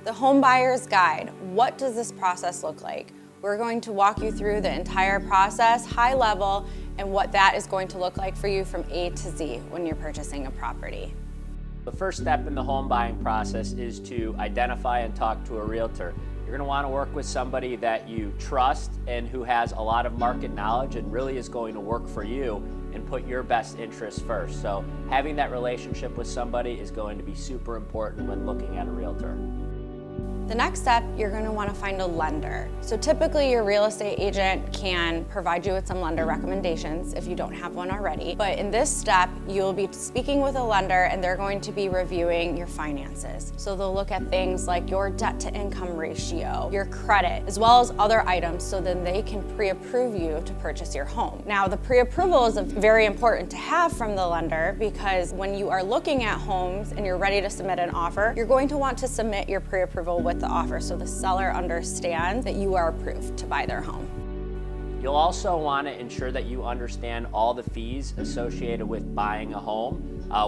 The Home Buyer's Guide. What does this process look like? We're going to walk you through the entire process, high level, and what that is going to look like for you from A to Z when you're purchasing a property. The first step in the home buying process is to identify and talk to a realtor. You're going to want to work with somebody that you trust and who has a lot of market knowledge and really is going to work for you and put your best interests first. So having that relationship with somebody is going to be super important when looking at a realtor. The next step, you're going to want to find a lender. So typically your real estate agent can provide you with some lender recommendations if you don't have one already. But in this step, you'll be speaking with a lender and they're going to be reviewing your finances. So they'll look at things like your debt to income ratio, your credit, as well as other items so then they can pre-approve you to purchase your home. Now the pre-approval is very important to have from the lender because when you are looking at homes and you're ready to submit an offer, you're going to want to submit your pre-approval with the offer so the seller understands that you are approved to buy their home. You'll also want to ensure that you understand all the fees associated with buying a home,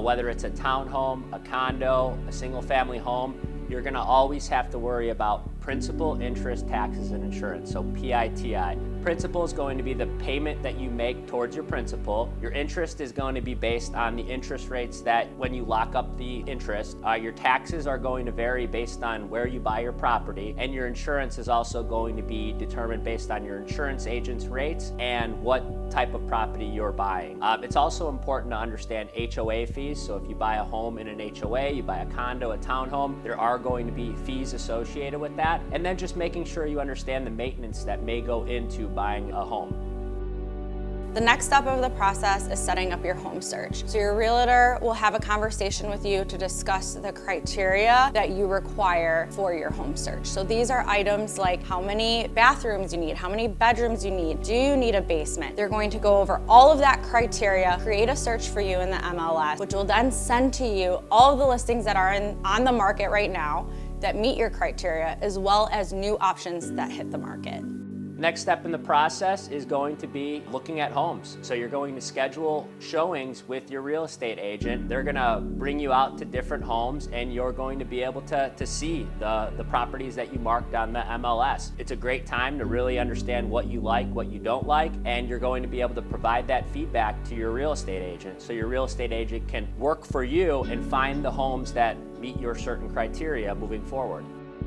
whether it's a townhome, a condo, a single family home. You're going to always have to worry about principal, interest, taxes, and insurance, so PITI. Principal is going to be the payment that you make towards your principal. Your interest is going to be based on the interest rates that when you lock up the interest. Your taxes are going to vary based on where you buy your property, and your insurance is also going to be determined based on your insurance agent's rates and what type of property you're buying. It's also important to understand HOA fees, so if you buy a home in an HOA, you buy a condo, a townhome, there are going to be fees associated with that, and then just making sure you understand the maintenance that may go into buying a home. The next step of the process is setting up your home search. So your realtor will have a conversation with you to discuss the criteria that you require for your home search. So these are items like how many bathrooms you need, how many bedrooms you need, do you need a basement? They're going to go over all of that criteria, create a search for you in the MLS, which will then send to you all of the listings that are on the market right now that meet your criteria, as well as new options that hit the market. Next step in the process is going to be looking at homes. So you're going to schedule showings with your real estate agent. They're gonna bring you out to different homes and you're going to be able to see the properties that you marked on the MLS. It's a great time to really understand what you like, what you don't like, and you're going to be able to provide that feedback to your real estate agent. So your real estate agent can work for you and find the homes that meet your certain criteria moving forward.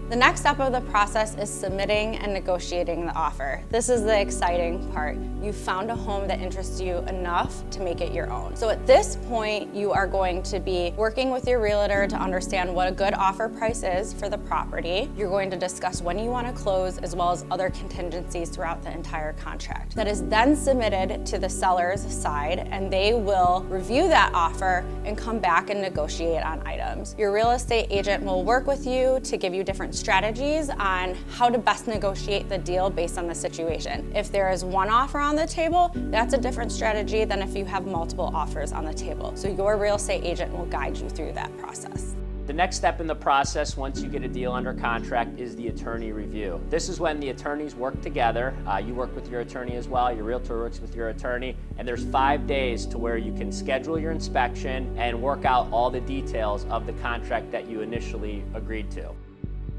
The next step of the process is submitting and negotiating the offer. This is the exciting part. You found a home that interests you enough to make it your own. So at this point, you are going to be working with your realtor to understand what a good offer price is for the property. You're going to discuss when you want to close, as well as other contingencies throughout the entire contract. That is then submitted to the seller's side, and they will review that offer and come back and negotiate on items. Your real estate agent will work with you to give you different strategies on how to best negotiate the deal based on the situation. If there is one offer on the table, that's a different strategy than if you have multiple offers on the table. So your real estate agent will guide you through that process. The next step in the process, once you get a deal under contract, is the attorney review. This is when the attorneys work together. You work with your attorney as well, your realtor works with your attorney, and there's 5 days to where you can schedule your inspection and work out all the details of the contract that you initially agreed to.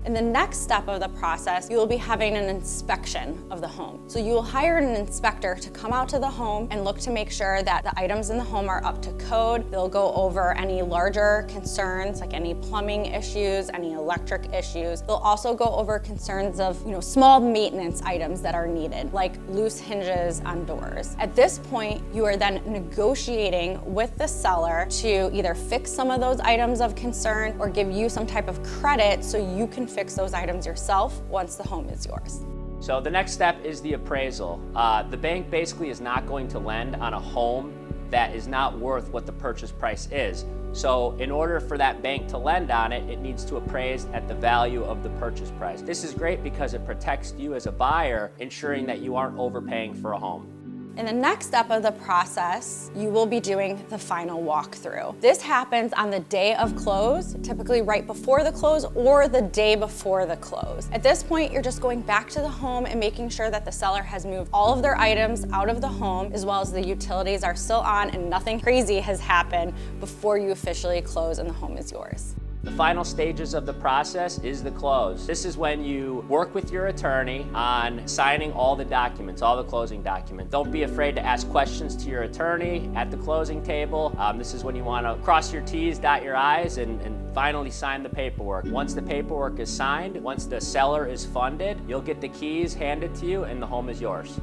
In the next step of the process, you will be having an inspection of the home. So you will hire an inspector to come out to the home and look to make sure that the items in the home are up to code. They'll go over any larger concerns, like any plumbing issues, any electric issues. They'll also go over concerns of, small maintenance items that are needed, like loose hinges on doors. At this point, you are then negotiating with the seller to either fix some of those items of concern or give you some type of credit so you can fix those items yourself once the home is yours. So the next step is the appraisal. The bank basically is not going to lend on a home that is not worth what the purchase price is. So in order for that bank to lend on it, it needs to appraise at the value of the purchase price. This is great because it protects you as a buyer, ensuring that you aren't overpaying for a home. In the next step of the process, you will be doing the final walkthrough. This happens on the day of close, typically right before the close or the day before the close. At this point, you're just going back to the home and making sure that the seller has moved all of their items out of the home, as well as the utilities are still on and nothing crazy has happened before you officially close and the home is yours. The final stages of the process is the close. This is when you work with your attorney on signing all the documents, all the closing documents. Don't be afraid to ask questions to your attorney at the closing table. This is when you want to cross your T's, dot your I's, and finally sign the paperwork. Once the paperwork is signed, once the seller is funded, you'll get the keys handed to you and the home is yours.